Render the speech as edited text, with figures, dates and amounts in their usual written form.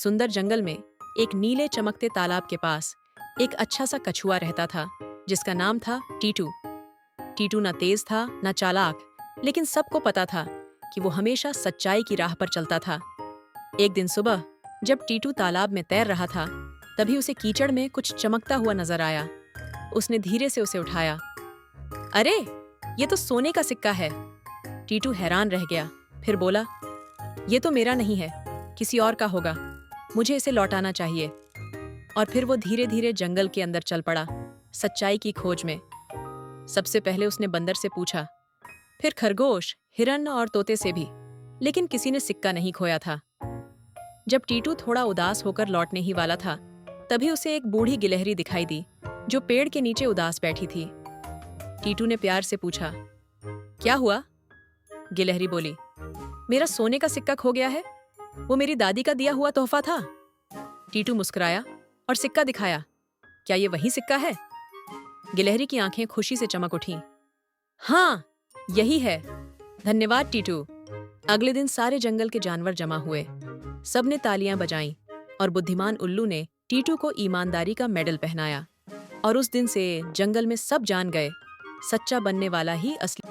सुंदर जंगल में एक नीले चमकते तालाब के पास एक अच्छा सा कछुआ रहता था जिसका नाम था टीटू। टीटू ना तेज था ना चालाक, लेकिन सबको पता था कि वो हमेशा सच्चाई की राह पर चलता था। एक दिन सुबह जब टीटू तालाब में तैर रहा था, तभी उसे कीचड़ में कुछ चमकता हुआ नजर आया। उसने धीरे से उसे उठाया। अरे, ये तो सोने का सिक्का है। टीटू हैरान रह गया, फिर बोला, ये तो मेरा नहीं है, किसी और का होगा। मुझे इसे लौटाना चाहिए। और फिर वो धीरे धीरे जंगल के अंदर चल पड़ा, सच्चाई की खोज में। सबसे पहले उसने बंदर से पूछा, फिर खरगोश, हिरन और तोते से भी, लेकिन किसी ने सिक्का नहीं खोया था। जब टीटू थोड़ा उदास होकर लौटने ही वाला था, तभी उसे एक बूढ़ी गिलहरी दिखाई दी जो पेड़ के नीचे उदास बैठी थी। टीटू ने प्यार से पूछा, क्या हुआ? गिलहरी बोली, मेरा सोने का सिक्का खो गया है। वो मेरी दादी का दिया हुआ तोहफा था। टीटू मुस्कुराया और सिक्का दिखाया। क्या ये वही सिक्का है? गिलहरी की आंखें खुशी से चमक उठीं। हाँ, यही है। धन्यवाद टीटू। अगले दिन सारे जंगल के जानवर जमा हुए। सबने तालियां बजाईं और बुद्धिमान उल्लू ने टीटू को ईमानदारी का मेडल पहनाया। और उस दिन से जंगल में सब जान गए, सच्चा बनने वाला ही असली।